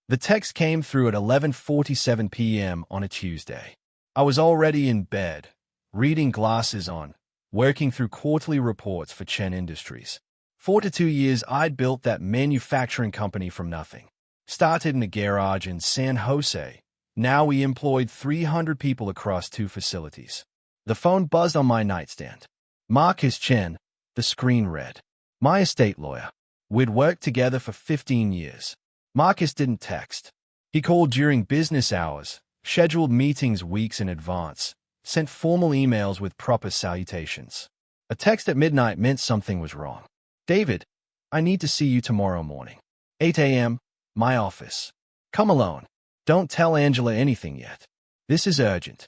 The text came through at 11:47 p.m. on a Tuesday. I was already in bed, reading glasses on, working through quarterly reports for Chen Industries. 42 years I'd built that manufacturing company from nothing. Started in a garage in San Jose. Now we employed 300 people across 2 facilities. The phone buzzed on my nightstand. Marcus Chen, the screen read. My estate lawyer. We'd worked together for 15 years. Marcus didn't text. He called during business hours, scheduled meetings weeks in advance, sent formal emails with proper salutations. A text at midnight meant something was wrong. David, I need to see you tomorrow morning. 8 a.m., my office. Come alone. Don't tell Angela anything yet. This is urgent.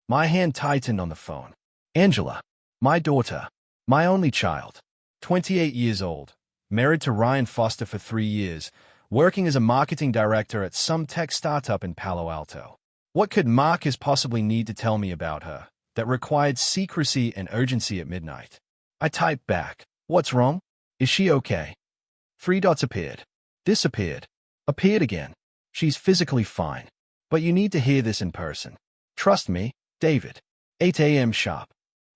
My hand tightened on the phone. Angela, my daughter, my only child, 28 years old, married to Ryan Foster for 3 years, working as a marketing director at some tech startup in Palo Alto. What could Marcus possibly need to tell me about her that required secrecy and urgency at midnight? I typed back, what's wrong? Is she okay? 3 dots appeared, disappeared, appeared again. She's physically fine, but you need to hear this in person. Trust me, David. 8 a.m. sharp.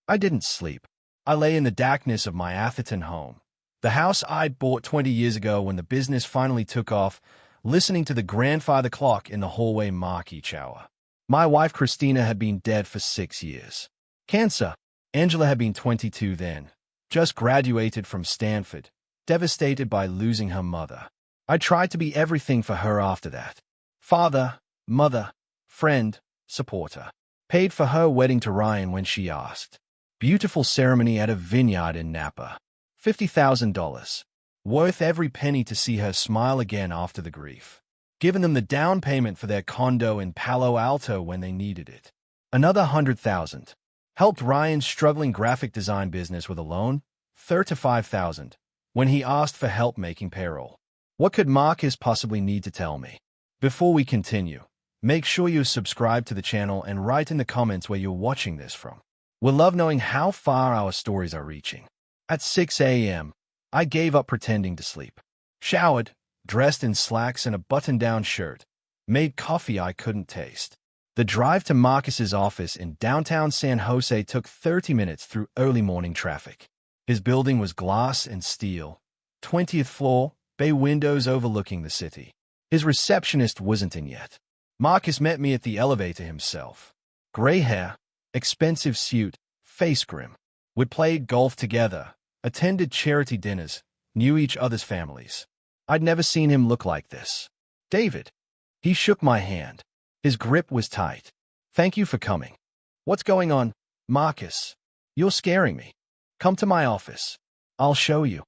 I didn't sleep. I lay in the darkness of my Atherton home, the house I'd bought 20 years ago when the business finally took off, listening to the grandfather clock in the hallway mark each hour. My wife Christina had been dead for 6 years. Cancer. Angela had been 22 then, just graduated from Stanford, devastated by losing her mother. I tried to be everything for her after that. Father, mother, friend, supporter. Paid for her wedding to Ryan when she asked. Beautiful ceremony at a vineyard in Napa. $50,000. Worth every penny to see her smile again after the grief. Given them the down payment for their condo in Palo Alto when they needed it. Another $100,000. Helped Ryan's struggling graphic design business with a loan, $35,000, when he asked for help making payroll. What could Marcus possibly need to tell me? Before we continue, make sure you subscribe to the channel and write in the comments where you're watching this from. We'll love knowing how far our stories are reaching. At 6 a.m., I gave up pretending to sleep. Showered, dressed in slacks and a button-down shirt, made coffee I couldn't taste. The drive to Marcus's office in downtown San Jose took 30 minutes through early morning traffic. His building was glass and steel, 20th floor, bay windows overlooking the city. His receptionist wasn't in yet. Marcus met me at the elevator himself. Gray hair, expensive suit, face grim. We'd played golf together, attended charity dinners, knew each other's families. I'd never seen him look like this. David. He shook my hand. His grip was tight. Thank you for coming. What's going on, Marcus? You're scaring me. Come to my office. I'll show you.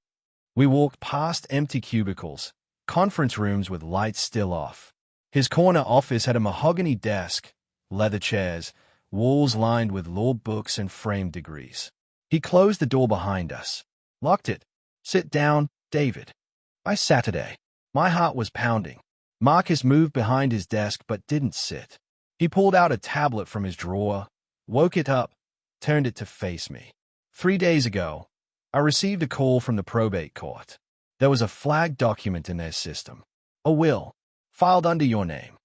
We walked past empty cubicles, conference rooms with lights still off. His corner office had a mahogany desk, leather chairs, walls lined with law books and framed degrees. He closed the door behind us, locked it. Sit down, David. I sat today. My heart was pounding. Marcus moved behind his desk but didn't sit. He pulled out a tablet from his drawer, woke it up, turned it to face me. 3 days ago, I received a call from the probate court. There was a flagged document in their system. A will, filed under your name.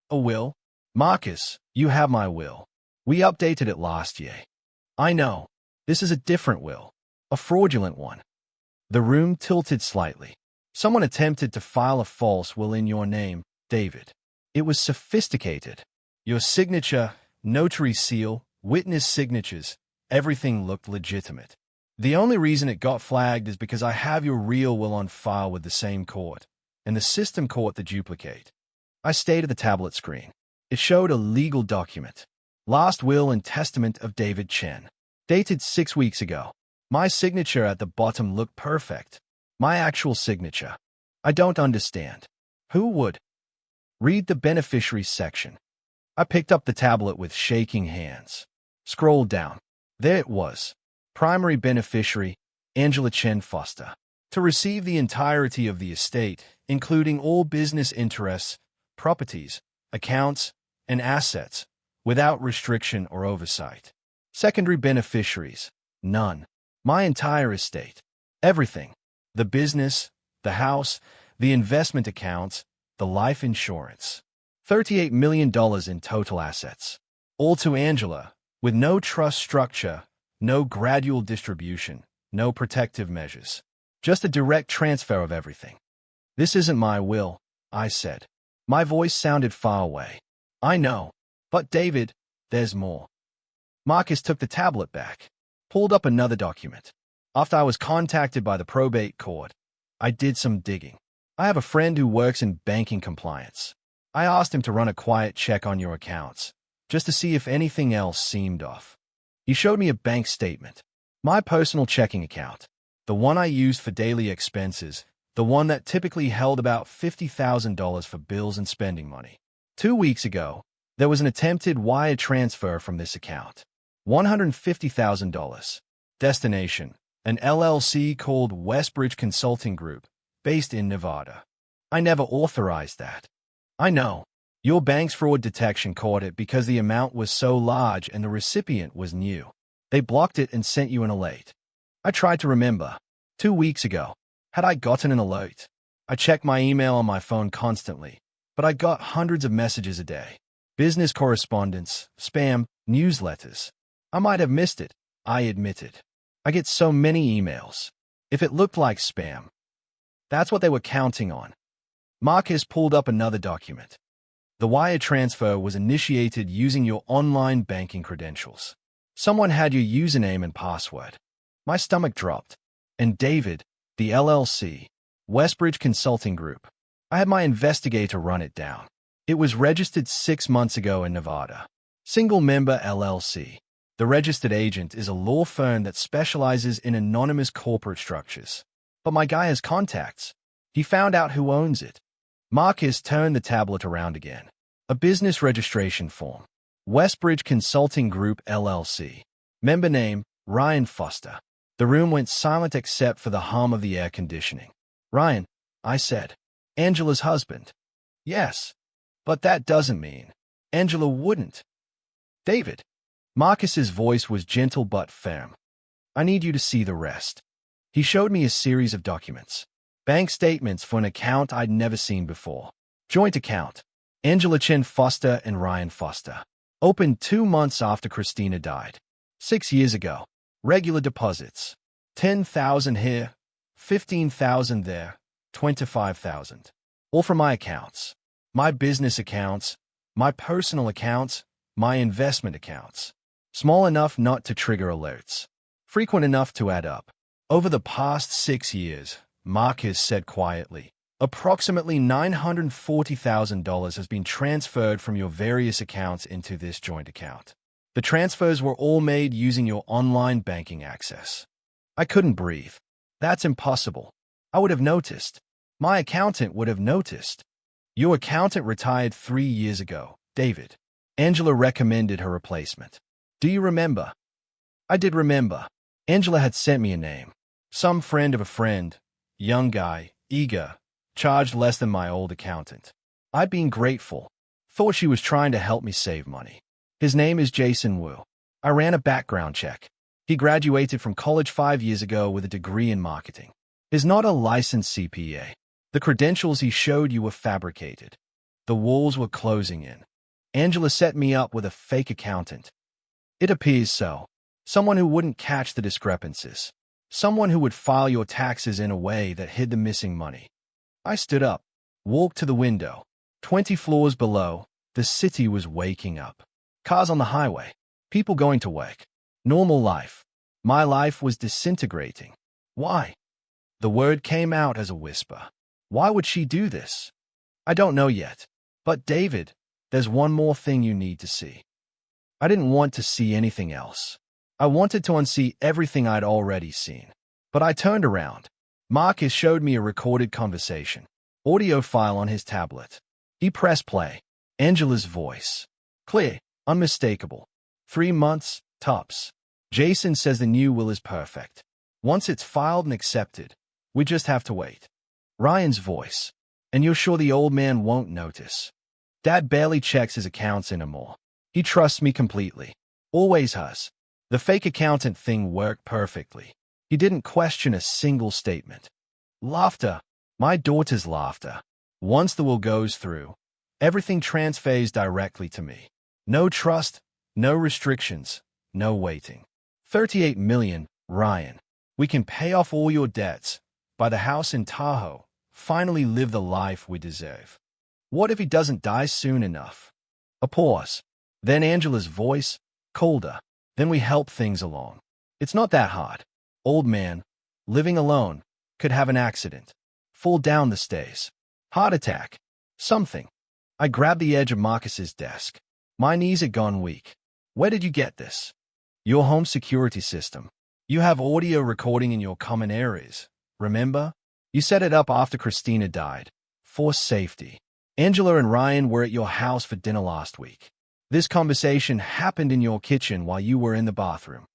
A will? Marcus, you have my will. We updated it last year. I know. This is a different will. A fraudulent one. The room tilted slightly. Someone attempted to file a false will in your name, David. It was sophisticated. Your signature, notary seal, witness signatures, everything looked legitimate. The only reason it got flagged is because I have your real will on file with the same court, and the system caught the duplicate. I stayed at the tablet screen. It showed a legal document. Last will and testament of David Chen. Dated 6 weeks ago. My signature at the bottom looked perfect. My actual signature. I don't understand. Who would? Read the beneficiaries section. I picked up the tablet with shaking hands. Scrolled down. There it was. Primary beneficiary, Angela Chen Foster. To receive the entirety of the estate, including all business interests, properties, accounts, and assets, without restriction or oversight. Secondary beneficiaries, none. My entire estate. Everything. The business, the house, the investment accounts, the life insurance. $38 million in total assets. All to Angela, with no trust structure, no gradual distribution, no protective measures. Just a direct transfer of everything. This isn't my will, I said. My voice sounded far away. I know. But David, there's more. Marcus took the tablet back, pulled up another document. After I was contacted by the probate court, I did some digging. I have a friend who works in banking compliance. I asked him to run a quiet check on your accounts, just to see if anything else seemed off. He showed me a bank statement. My personal checking account. The one I used for daily expenses. The one that typically held about $50,000 for bills and spending money. 2 weeks ago, there was an attempted wire transfer from this account. $150,000. Destination: an LLC called Westbridge Consulting Group, based in Nevada. I never authorized that. I know. Your bank's fraud detection caught it because the amount was so large and the recipient was new. They blocked it and sent you an alert. I tried to remember. 2 weeks ago, had I gotten an alert? I checked my email on my phone constantly, but I got hundreds of messages a day. Business correspondence, spam, newsletters. I might have missed it, I admitted. I get so many emails. If it looked like spam, that's what they were counting on. Marcus pulled up another document. The wire transfer was initiated using your online banking credentials. Someone had your username and password. My stomach dropped. And David, the LLC, Westbridge Consulting Group. I had my investigator run it down. It was registered 6 months ago in Nevada. Single-member LLC. The registered agent is a law firm that specializes in anonymous corporate structures. But my guy has contacts. He found out who owns it. Marcus turned the tablet around again. A business registration form. Westbridge Consulting Group, LLC. Member name, Ryan Foster. The room went silent except for the hum of the air conditioning. Ryan, I said. Angela's husband. Yes. But that doesn't mean. Angela wouldn't. David. Marcus's voice was gentle but firm. I need you to see the rest. He showed me a series of documents. Bank statements for an account I'd never seen before. Joint account. Angela Chen Foster and Ryan Foster. Opened 2 months after Christina died. 6 years ago. Regular deposits. 10,000 here, 15,000 there, 25,000. All from my accounts. My business accounts, my personal accounts, my investment accounts. Small enough not to trigger alerts. Frequent enough to add up. Over the past 6 years, Marcus said quietly, approximately $940,000 has been transferred from your various accounts into this joint account. The transfers were all made using your online banking access. I couldn't breathe. That's impossible. I would have noticed. My accountant would have noticed. Your accountant retired 3 years ago, David. Angela recommended her replacement. Do you remember? I did remember. Angela had sent me a name. Some friend of a friend. Young guy, eager, charged less than my old accountant. I'd been grateful. Thought she was trying to help me save money. His name is Jason Wu. I ran a background check. He graduated from college 5 years ago with a degree in marketing. He's not a licensed CPA. The credentials he showed you were fabricated. The walls were closing in. Angela set me up with a fake accountant. It appears so. Someone who wouldn't catch the discrepancies. Someone who would file your taxes in a way that hid the missing money. I stood up, walked to the window. 20 floors below, the city was waking up. Cars on the highway. People going to work. Normal life. My life was disintegrating. Why? The word came out as a whisper. Why would she do this? I don't know yet. But David, there's one more thing you need to see. I didn't want to see anything else. I wanted to unsee everything I'd already seen. But I turned around. Marcus showed me a recorded conversation. Audio file on his tablet. He pressed play. Angela's voice. Clear. Unmistakable. 3 months, tops. Jason says the new will is perfect. Once it's filed and accepted, we just have to wait. Ryan's voice. And you're sure the old man won't notice? Dad barely checks his accounts anymore. He trusts me completely. Always has. The fake accountant thing worked perfectly. He didn't question a single statement. Laughter. My daughter's laughter. Once the will goes through, everything transfers directly to me. No trust, no restrictions, no waiting. 38 million, Ryan. We can pay off all your debts, buy the house in Tahoe, finally live the life we deserve. What if he doesn't die soon enough? A pause. Then Angela's voice, colder. Then we help things along. It's not that hard. Old man, living alone, could have an accident. Fall down the stairs. Heart attack. Something. I grabbed the edge of Marcus's desk. My knees had gone weak. Where did you get this? Your home security system. You have audio recording in your common areas. Remember? You set it up after Christina died. For safety. Angela and Ryan were at your house for dinner last week. This conversation happened in your kitchen while you were in the bathroom.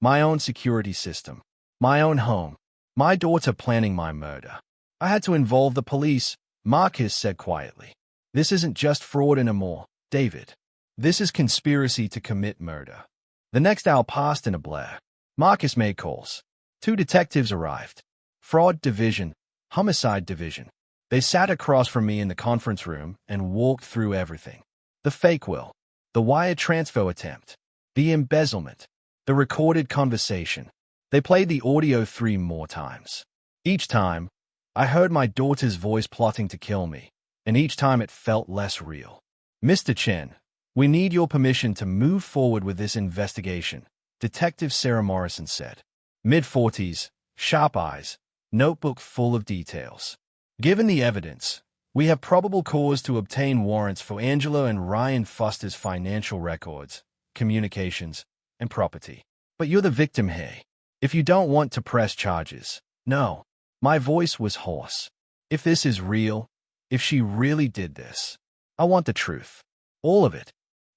My own security system. My own home. My daughter planning my murder. I had to involve the police, Marcus said quietly. This isn't just fraud anymore, David. This is conspiracy to commit murder. The next hour passed in a blur. Marcus made calls. 2 detectives arrived. Fraud division, homicide division. They sat across from me in the conference room and walked through everything. The fake will, the wire transfer attempt, the embezzlement, the recorded conversation. They played the audio 3 more times. Each time, I heard my daughter's voice plotting to kill me, and each time it felt less real. Mr. Chen, we need your permission to move forward with this investigation, Detective Sarah Morrison said. Mid-40s, sharp eyes, notebook full of details. Given the evidence, we have probable cause to obtain warrants for Angela and Ryan Foster's financial records, communications, and property. But you're the victim here. If you don't want to press charges, no. My voice was hoarse. If this is real, if she really did this, I want the truth. All of it.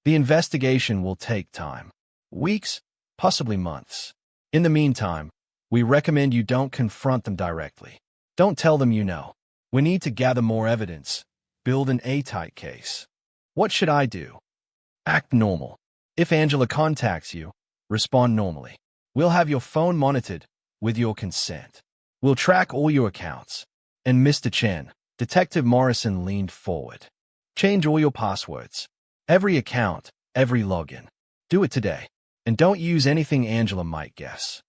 The investigation will take time. Weeks, possibly months. In the meantime, we recommend you don't confront them directly. Don't tell them you know. We need to gather more evidence. Build an airtight case. What should I do? Act normal. If Angela contacts you, respond normally. We'll have your phone monitored, with your consent. We'll track all your accounts. And Mr. Chen, Detective Morrison leaned forward. Change all your passwords. Every account, every login. Do it today. And don't use anything Angela might guess.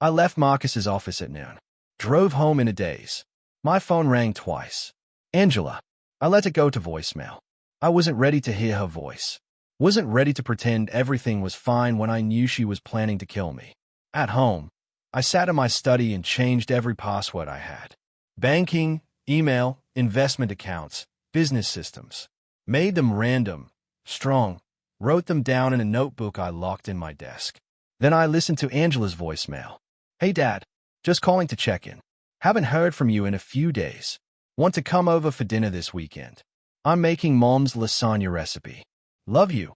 I left Marcus's office at noon. Drove home in a daze. My phone rang twice. Angela. I let it go to voicemail. I wasn't ready to hear her voice. Wasn't ready to pretend everything was fine when I knew she was planning to kill me. At home, I sat in my study and changed every password I had. Banking, email, investment accounts, business systems. Made them random, strong, wrote them down in a notebook I locked in my desk. Then I listened to Angela's voicemail. Hey Dad, just calling to check in. Haven't heard from you in a few days. Want to come over for dinner this weekend? I'm making Mom's lasagna recipe. Love you.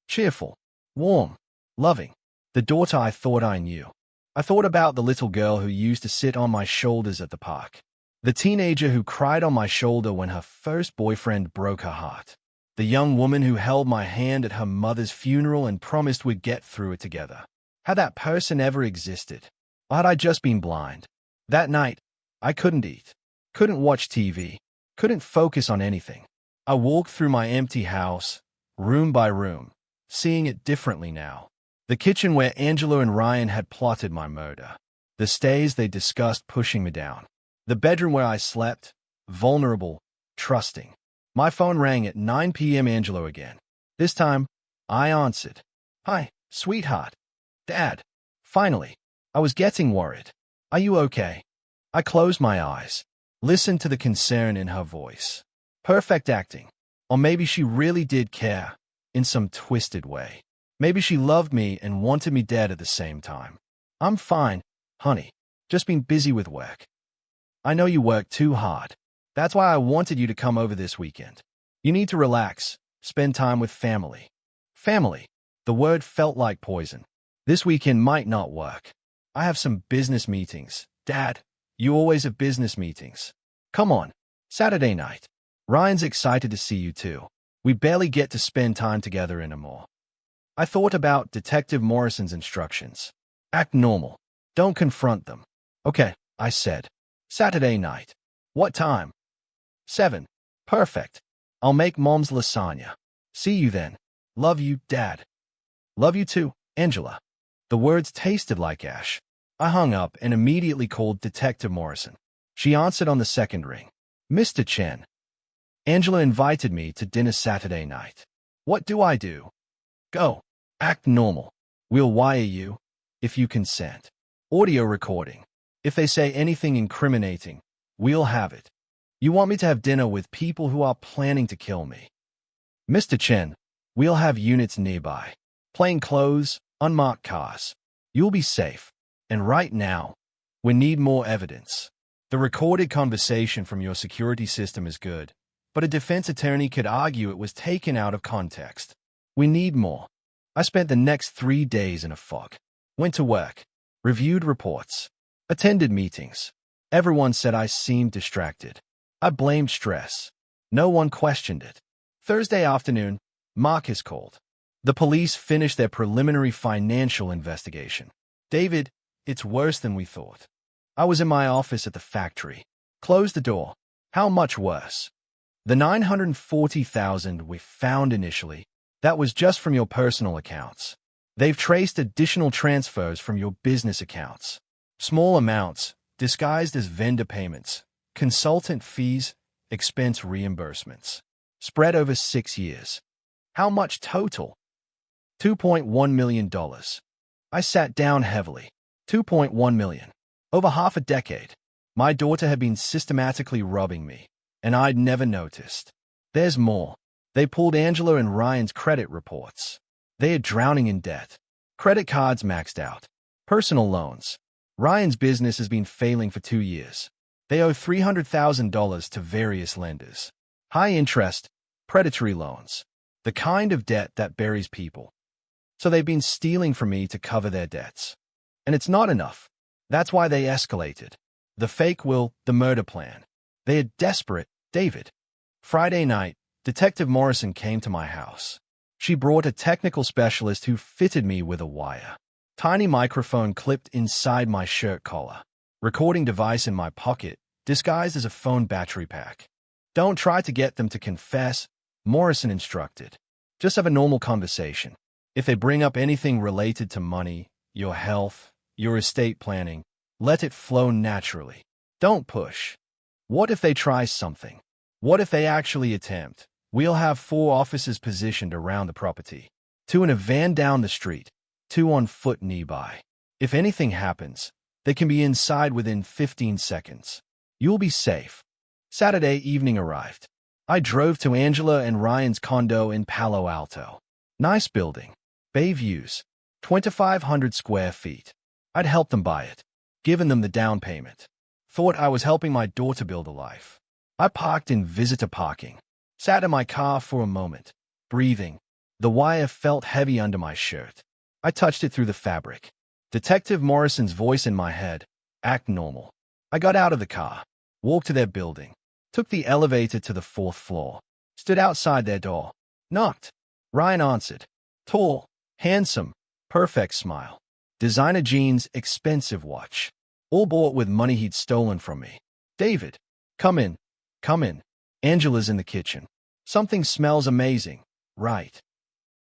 Cheerful, warm, loving. The daughter I thought I knew. I thought about the little girl who used to sit on my shoulders at the park. The teenager who cried on my shoulder when her first boyfriend broke her heart. The young woman who held my hand at her mother's funeral and promised we'd get through it together. Had that person ever existed? Or had I just been blind? That night, I couldn't eat, couldn't watch TV, couldn't focus on anything. I walked through my empty house, room by room, seeing it differently now. The kitchen where Angela and Ryan had plotted my murder. The stairs they discussed pushing me down. The bedroom where I slept, vulnerable, trusting. My phone rang at 9 p.m. Angela again. This time, I answered. Hi, sweetheart. Dad. Finally. I was getting worried. Are you okay? I closed my eyes. Listened to the concern in her voice. Perfect acting. Or maybe she really did care, in some twisted way. Maybe she loved me and wanted me dead at the same time. I'm fine, honey. Just been busy with work. I know you work too hard. That's why I wanted you to come over this weekend. You need to relax, spend time with family. Family. The word felt like poison. This weekend might not work. I have some business meetings. Dad, you always have business meetings. Come on. Saturday night. Ryan's excited to see you too. We barely get to spend time together anymore. I thought about Detective Morrison's instructions. Act normal. Don't confront them. Okay, I said. Saturday night. What time? 7. Perfect. I'll make Mom's lasagna. See you then. Love you, Dad. Love you too, Angela. The words tasted like ash. I hung up and immediately called Detective Morrison. She answered on the second ring. Mr. Chen. Angela invited me to dinner Saturday night. What do I do? Go. Act normal. We'll wire you, if you consent. Audio recording. If they say anything incriminating, we'll have it. You want me to have dinner with people who are planning to kill me? Mr. Chen, we'll have units nearby. Plain clothes, unmarked cars. You'll be safe. And right now, we need more evidence. The recorded conversation from your security system is good, but a defense attorney could argue it was taken out of context. We need more. I spent the next 3 days in a fog. Went to work, reviewed reports, attended meetings. Everyone said I seemed distracted. I blamed stress. No one questioned it. Thursday afternoon, Marcus called. The police finished their preliminary financial investigation. David, it's worse than we thought. I was in my office at the factory. Closed the door. How much worse? The $940,000 we found initially, that was just from your personal accounts. They've traced additional transfers from your business accounts. Small amounts, disguised as vendor payments, consultant fees, expense reimbursements. Spread over 6 years. How much total? $2.1 million. I sat down heavily. $2.1 million. Over half a decade. My daughter had been systematically robbing me, and I'd never noticed. There's more. They pulled Angela and Ryan's credit reports. They are drowning in debt. Credit cards maxed out. Personal loans. Ryan's business has been failing for 2 years. They owe $300,000 to various lenders. High interest, predatory loans. The kind of debt that buries people. So they've been stealing from me to cover their debts. And it's not enough. That's why they escalated. The fake will, the murder plan. They are desperate, David. Friday night, Detective Morrison came to my house. She brought a technical specialist who fitted me with a wire. Tiny microphone clipped inside my shirt collar. Recording device in my pocket, disguised as a phone battery pack. Don't try to get them to confess, Morrison instructed. Just have a normal conversation. If they bring up anything related to money, your health, your estate planning, let it flow naturally. Don't push. What if they try something? What if they actually attempt? We'll have 4 officers positioned around the property. 2 in a van down the street, 2 on foot nearby. If anything happens, they can be inside within 15 seconds. You'll be safe. Saturday evening arrived. I drove to Angela and Ryan's condo in Palo Alto. Nice building. Bay views. 2,500 square feet. I'd helped them buy it. Given them the down payment. Thought I was helping my daughter build a life. I parked in visitor parking. Sat in my car for a moment. Breathing. The wire felt heavy under my shirt. I touched it through the fabric. Detective Morrison's voice in my head. Act normal. I got out of the car. Walked to their building. Took the elevator to the 4th floor. Stood outside their door. Knocked. Ryan answered. Tall. Handsome. Perfect smile. Designer jeans, expensive watch. All bought with money he'd stolen from me. David. Come in. Come in. Angela's in the kitchen. Something smells amazing, right?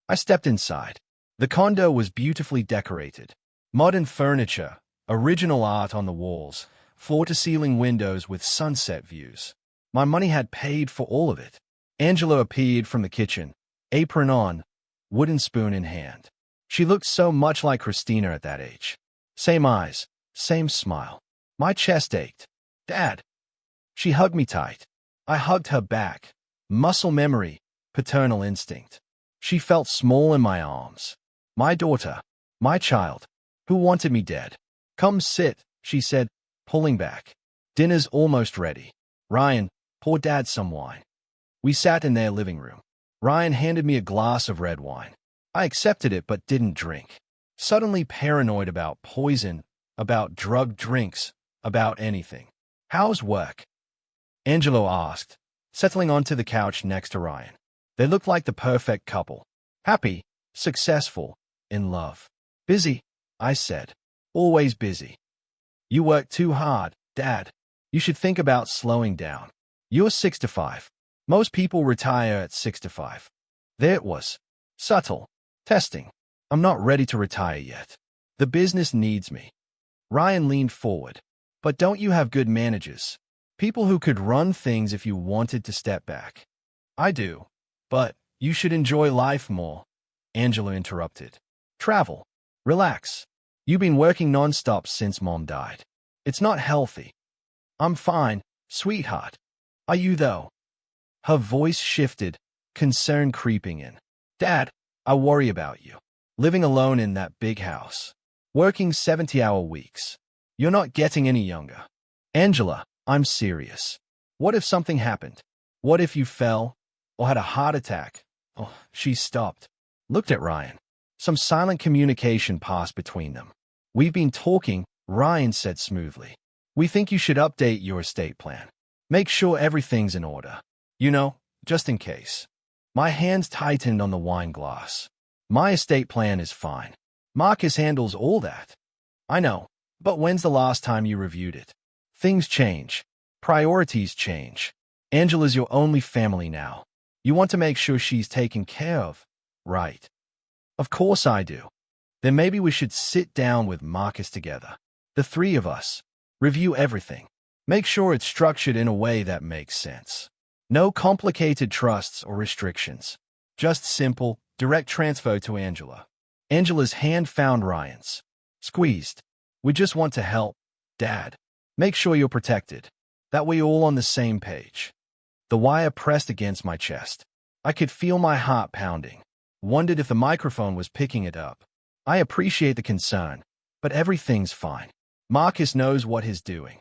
I stepped inside. The condo was beautifully decorated. Modern furniture, original art on the walls, floor-to-ceiling windows with sunset views. My money had paid for all of it. Angela appeared from the kitchen, apron on, wooden spoon in hand. She looked so much like Christina at that age. Same eyes, same smile. My chest ached. Dad. She hugged me tight. I hugged her back. Muscle memory, paternal instinct. She felt small in my arms. My daughter, my child, who wanted me dead. Come sit, she said, pulling back. Dinner's almost ready. Ryan, pour Dad some wine. We sat in their living room. Ryan handed me a glass of red wine. I accepted it but didn't drink. Suddenly paranoid about poison, about drug drinks, about anything. How's work? Angelo asked, settling onto the couch next to Ryan. They looked like the perfect couple. Happy, successful, in love. Busy, I said. Always busy. You work too hard, Dad. You should think about slowing down. You're 65. Most people retire at 65. There it was. Subtle. Testing. I'm not ready to retire yet. The business needs me. Ryan leaned forward. But don't you have good managers? People who could run things if you wanted to step back. I do. But you should enjoy life more. Angela interrupted. Travel. Relax. You've been working non-stop since Mom died. It's not healthy. I'm fine, sweetheart. Are you though? Her voice shifted, concern creeping in. Dad, I worry about you. Living alone in that big house. Working 70-hour weeks. You're not getting any younger. Angela, I'm serious. What if something happened? What if you fell? Or had a heart attack? Oh, she stopped. Looked at Ryan. Some silent communication passed between them. We've been talking, Ryan said smoothly. We think you should update your estate plan. Make sure everything's in order. You know, just in case. My hands tightened on the wine glass. My estate plan is fine. Marcus handles all that. I know, but when's the last time you reviewed it? Things change. Priorities change. Angela's your only family now. You want to make sure she's taken care of, right? Of course I do. Then maybe we should sit down with Marcus together. The three of us. Review everything. Make sure it's structured in a way that makes sense. No complicated trusts or restrictions. Just simple, direct transfer to Angela. Angela's hand found Ryan's. Squeezed. We just want to help, Dad. Make sure you're protected. That we're all on the same page. The wire pressed against my chest. I could feel my heart pounding. Wondered if the microphone was picking it up. I appreciate the concern, but everything's fine. Marcus knows what he's doing.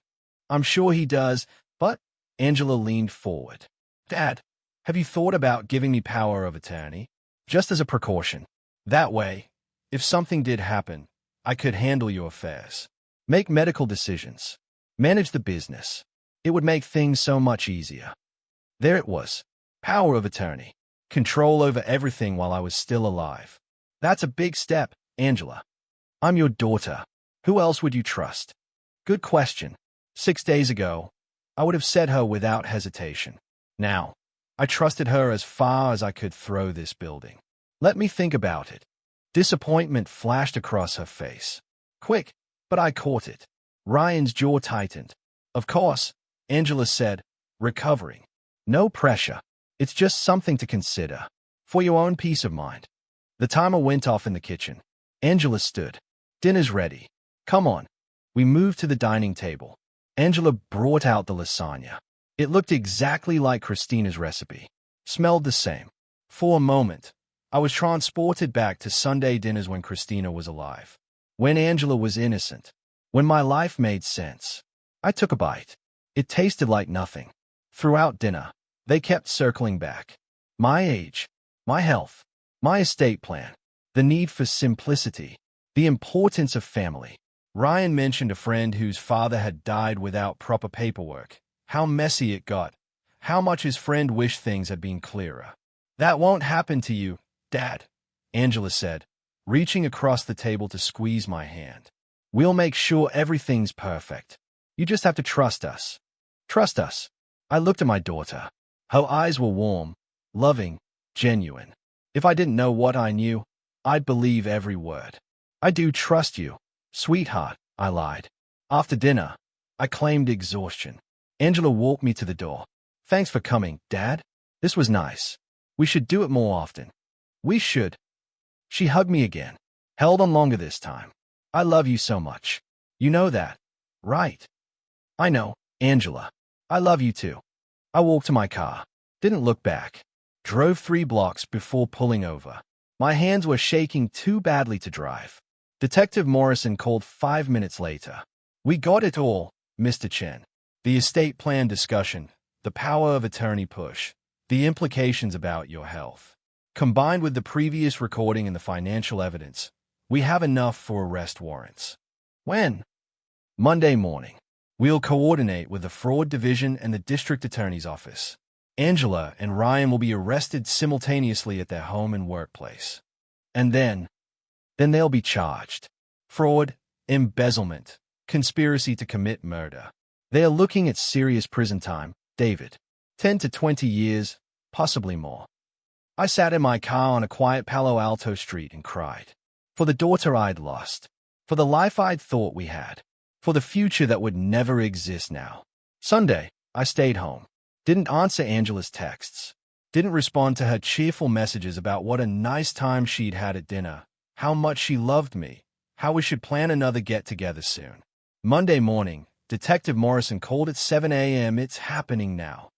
I'm sure he does, but Angela leaned forward. Dad, have you thought about giving me power of attorney? Just as a precaution. That way, if something did happen, I could handle your affairs. Make medical decisions. Manage the business. It would make things so much easier. There it was. Power of attorney. Control over everything while I was still alive. That's a big step, Angela. I'm your daughter. Who else would you trust? Good question. 6 days ago, I would have said her without hesitation. Now, I trusted her as far as I could throw this building. Let me think about it. Disappointment flashed across her face. Quick, but I caught it. Ryan's jaw tightened. Of course, Angela said, recovering. No pressure. It's just something to consider. For your own peace of mind. The timer went off in the kitchen. Angela stood. Dinner's ready. Come on. We moved to the dining table. Angela brought out the lasagna. It looked exactly like Christina's recipe. Smelled the same. For a moment, I was transported back to Sunday dinners when Christina was alive. When Angela was innocent. When my life made sense. I took a bite. It tasted like nothing. Throughout dinner, they kept circling back. My age. My health. My estate plan. The need for simplicity. The importance of family. Ryan mentioned a friend whose father had died without proper paperwork. How messy it got. How much his friend wished things had been clearer. That won't happen to you, Dad, Angela said, reaching across the table to squeeze my hand. We'll make sure everything's perfect. You just have to trust us. Trust us. I looked at my daughter. Her eyes were warm, loving, genuine. If I didn't know what I knew, I'd believe every word. I do trust you, sweetheart, I lied. After dinner, I claimed exhaustion. Angela walked me to the door. Thanks for coming, Dad. This was nice. We should do it more often. We should. She hugged me again. Held on longer this time. I love you so much. You know that, right? I know, Angela. I love you too. I walked to my car. Didn't look back. Drove 3 blocks before pulling over. My hands were shaking too badly to drive. Detective Morrison called 5 minutes later. We got it all, Mr. Chen. The estate plan discussion, the power of attorney push, the implications about your health. Combined with the previous recording and the financial evidence, we have enough for arrest warrants. When? Monday morning. We'll coordinate with the Fraud Division and the District Attorney's Office. Angela and Ryan will be arrested simultaneously at their home and workplace. And then they'll be charged. Fraud, embezzlement, conspiracy to commit murder. They are looking at serious prison time, David. 10 to 20 years, possibly more. I sat in my car on a quiet Palo Alto street and cried. For the daughter I'd lost. For the life I'd thought we had. For the future that would never exist now. Sunday, I stayed home. Didn't answer Angela's texts. Didn't respond to her cheerful messages about what a nice time she'd had at dinner, how much she loved me, how we should plan another get-together soon. Monday morning, Detective Morrison called at 7 a.m. It's happening now.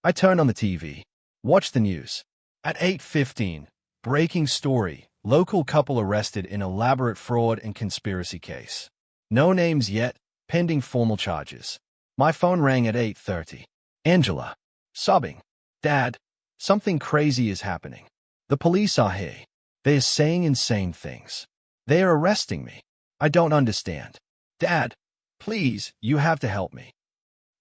I turned on the TV, watched the news. At 8:15, breaking story, local couple arrested in elaborate fraud and conspiracy case. No names yet, pending formal charges. My phone rang at 8:30. Angela. Sobbing. Dad. Something crazy is happening. The police are here. They are saying insane things. They are arresting me. I don't understand. Dad, please, you have to help me.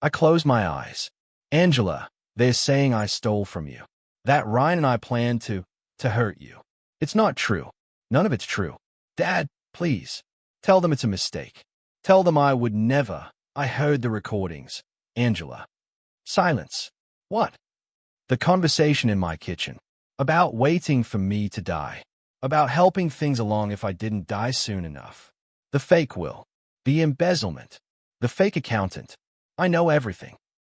I closed my eyes. Angela, they're saying I stole from you. That Ryan and I planned to hurt you. It's not true. None of it's true. Dad, please. Tell them it's a mistake. Tell them I would never. I heard the recordings. Angela. Silence. What? The conversation in my kitchen. About waiting for me to die. About helping things along if I didn't die soon enough. The fake will. The embezzlement. The fake accountant. I know everything.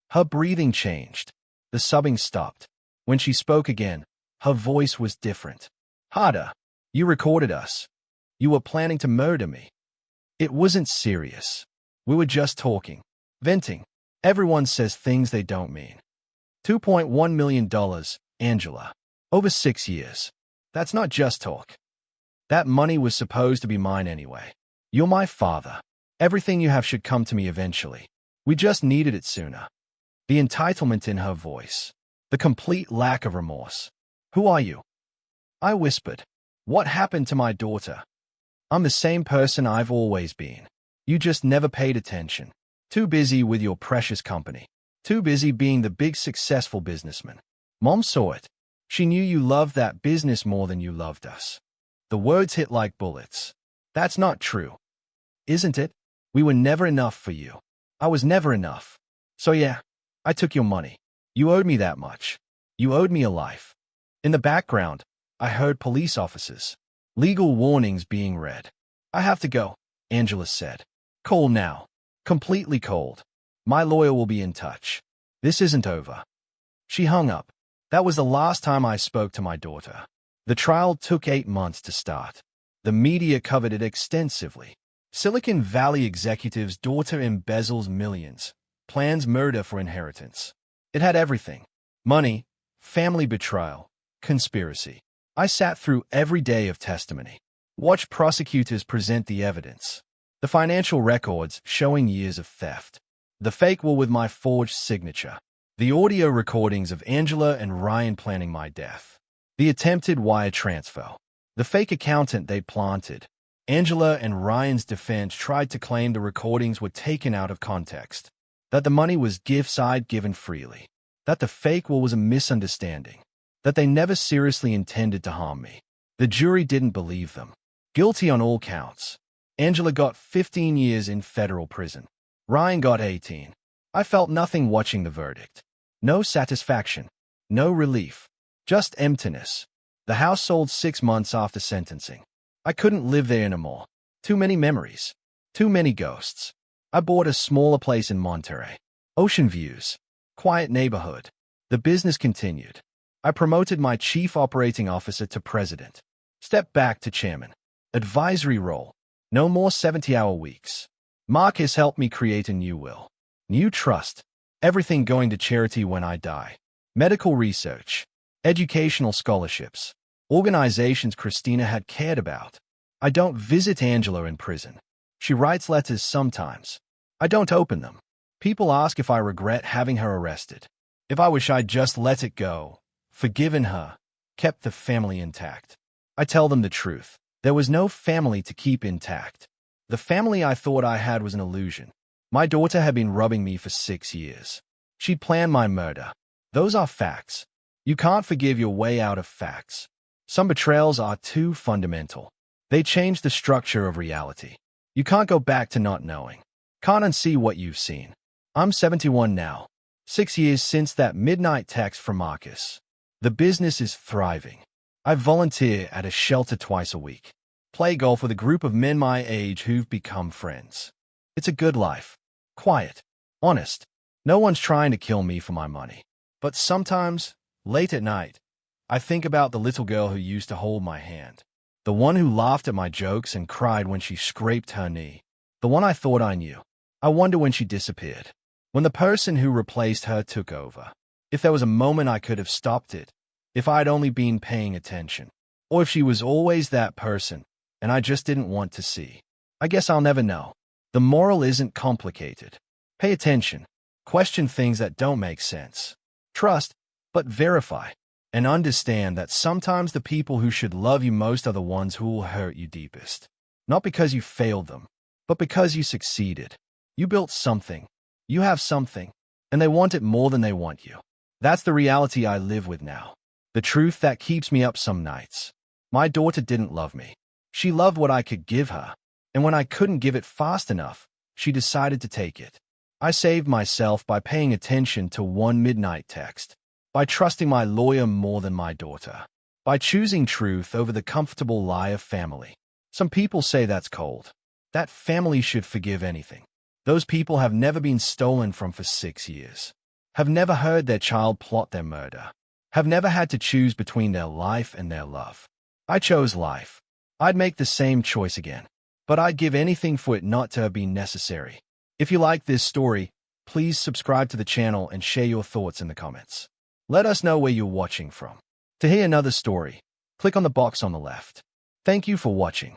Her breathing changed. The subbing stopped. When she spoke again, her voice was different. Harder. You recorded us. You were planning to murder me. It wasn't serious. We were just talking. Venting. Everyone says things they don't mean. $2.1 million, Angela. Over 6 years. That's not just talk. That money was supposed to be mine anyway. You're my father. Everything you have should come to me eventually. We just needed it sooner. The entitlement in her voice. The complete lack of remorse. Who are you? I whispered. What happened to my daughter? I'm the same person I've always been. You just never paid attention. Too busy with your precious company. Too busy being the big successful businessman. Mom saw it. She knew you loved that business more than you loved us. The words hit like bullets. That's not true. Isn't it? We were never enough for you. I was never enough. So yeah, I took your money. You owed me that much. You owed me a life. In the background, I heard police officers. Legal warnings being read. I have to go, Angela said. Call now. Completely cold. My lawyer will be in touch. This isn't over. She hung up. That was the last time I spoke to my daughter. The trial took 8 months to start. The media covered it extensively. Silicon Valley executive's daughter embezzles millions. Plans murder for inheritance. It had everything. Money, family betrayal, conspiracy. I sat through every day of testimony. Watched prosecutors present the evidence. The financial records showing years of theft. The fake will with my forged signature. The audio recordings of Angela and Ryan planning my death. The attempted wire transfer. The fake accountant they planted. Angela and Ryan's defense tried to claim the recordings were taken out of context. That the money was gifts I'd given freely. That the fake will was a misunderstanding. That they never seriously intended to harm me. The jury didn't believe them. Guilty on all counts. Angela got 15 years in federal prison. Ryan got 18. I felt nothing watching the verdict. No satisfaction. No relief. Just emptiness. The house sold 6 months after sentencing. I couldn't live there anymore. Too many memories. Too many ghosts. I bought a smaller place in Monterey. Ocean views. Quiet neighborhood. The business continued. I promoted my chief operating officer to president. Stepped back to chairman. Advisory role. No more 70-hour weeks. Marcus helped me create a new will. New trust. Everything going to charity when I die. Medical research. Educational scholarships. Organizations Christina had cared about. I don't visit Angela in prison. She writes letters sometimes. I don't open them. People ask if I regret having her arrested. If I wish I'd just let it go. Forgiven her. Kept the family intact. I tell them the truth. There was no family to keep intact. The family I thought I had was an illusion. My daughter had been robbing me for 6 years. She'd planned my murder. Those are facts. You can't forgive your way out of facts. Some betrayals are too fundamental. They change the structure of reality. You can't go back to not knowing. Can't unsee what you've seen. I'm 71 now. 6 years since that midnight text from Marcus. The business is thriving. I volunteer at a shelter twice a week. Play golf with a group of men my age who've become friends. It's a good life. Quiet. Honest. No one's trying to kill me for my money. But sometimes, late at night, I think about the little girl who used to hold my hand. The one who laughed at my jokes and cried when she scraped her knee. The one I thought I knew. I wonder when she disappeared. When the person who replaced her took over. If there was a moment I could have stopped it. If I'd only been paying attention. Or if she was always that person, and I just didn't want to see. I guess I'll never know. The moral isn't complicated. Pay attention. Question things that don't make sense. Trust, but verify. And understand that sometimes the people who should love you most are the ones who will hurt you deepest. Not because you failed them, but because you succeeded. You built something. You have something. And they want it more than they want you. That's the reality I live with now. The truth that keeps me up some nights. My daughter didn't love me. She loved what I could give her. And when I couldn't give it fast enough, she decided to take it. I saved myself by paying attention to one midnight text. By trusting my lawyer more than my daughter. By choosing truth over the comfortable lie of family. Some people say that's cold. That family should forgive anything. Those people have never been stolen from for 6 years. Have never heard their child plot their murder. Have never had to choose between their life and their love. I chose life. I'd make the same choice again. But I'd give anything for it not to have been necessary. If you like this story, please subscribe to the channel and share your thoughts in the comments. Let us know where you're watching from. To hear another story, click on the box on the left. Thank you for watching.